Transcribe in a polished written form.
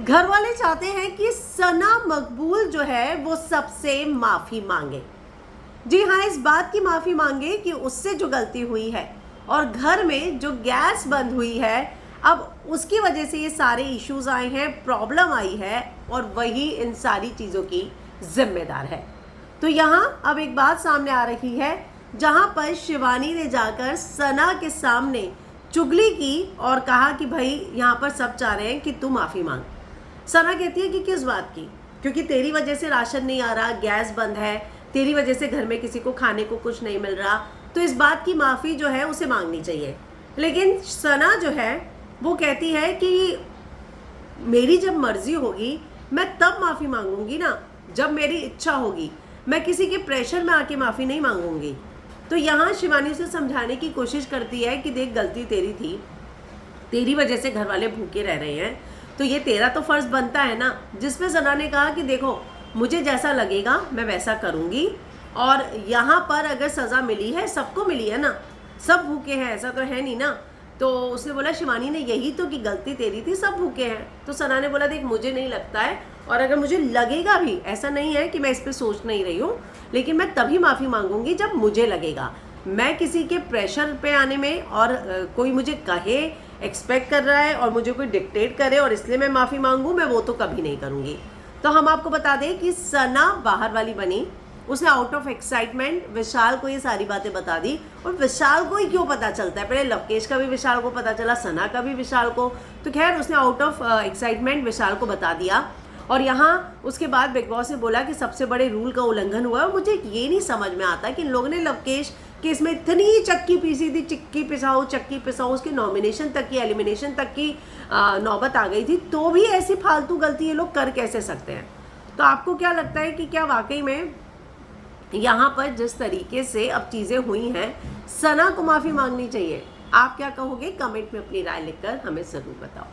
घर वाले चाहते हैं कि सना मकबूल जो है वो सबसे माफ़ी मांगे। जी हाँ, इस बात की माफ़ी मांगे कि उससे जो गलती हुई है और घर में जो गैस बंद हुई है, अब उसकी वजह से ये सारे इश्यूज आए हैं, प्रॉब्लम आई है और वही इन सारी चीज़ों की जिम्मेदार है। तो यहाँ अब एक बात सामने आ रही है जहाँ पर शिवानी ने जाकर सना के सामने चुगली की और कहा कि भाई यहाँ पर सब चाह रहे हैं कि तू माफ़ी मांग। सना कहती है कि किस बात की, क्योंकि तेरी वजह से राशन नहीं आ रहा, गैस बंद है, तेरी वजह से घर में किसी को खाने को कुछ नहीं मिल रहा, तो इस बात की माफ़ी जो है उसे मांगनी चाहिए। लेकिन सना जो है वो कहती है कि मेरी जब मर्जी होगी मैं तब माफ़ी मांगूंगी ना, जब मेरी इच्छा होगी, मैं किसी के प्रेशर में आके माफ़ी नहीं मांगूंगी। तो यहाँ शिवानी से समझाने की कोशिश करती है कि देख, गलती तेरी थी, तेरी वजह से घर वाले भूखे रह रहे हैं, तो ये तेरा तो फर्ज बनता है ना। जिसमें सना ने कहा कि देखो, मुझे जैसा लगेगा मैं वैसा करूँगी, और यहाँ पर अगर सज़ा मिली है, सबको मिली है ना, सब भूखे हैं, ऐसा तो है नहीं ना। तो उसने बोला, शिवानी ने यही तो कि गलती तेरी थी, सब भूखे हैं। तो सना ने बोला, देख मुझे नहीं लगता है, और अगर मुझे लगेगा भी, ऐसा नहीं है कि मैं इस पर सोच नहीं रही हूँ, लेकिन मैं तभी माफ़ी मांगूंगी जब मुझे लगेगा। मैं किसी के प्रेशर पे आने में, और कोई मुझे कहे, एक्सपेक्ट कर रहा है और मुझे कोई डिक्टेट करे और इसलिए मैं माफ़ी मांगूँ, मैं वो तो कभी नहीं करूँगी। तो हम आपको बता दें कि सना बाहर वाली बनी, उसने आउट ऑफ एक्साइटमेंट विशाल को ये सारी बातें बता दी। और विशाल को ही क्यों पता चलता है, पहले लवकेश का भी विशाल को पता चला, सना का भी विशाल को, तो खैर उसने आउट ऑफ एक्साइटमेंट विशाल को बता दिया। और यहाँ उसके बाद बिग बॉस ने बोला कि सबसे बड़े रूल का उल्लंघन हुआ है। और मुझे ये नहीं समझ में आता कि इन लोगों ने लवकेश केस में इतनी चक्की पीसी थी, चक्की पिसाओ, उसके नॉमिनेशन तक की, एलिमिनेशन तक की नौबत आ गई थी, तो भी ऐसी फालतू गलती ये लोग कर कैसे सकते हैं। तो आपको क्या लगता है कि क्या वाकई में यहाँ पर जिस तरीके से अब चीज़ें हुई हैं, सना को माफ़ी मांगनी चाहिए? आप क्या कहोगे? कमेंट में अपनी राय लिखकर हमें ज़रूर बताओ।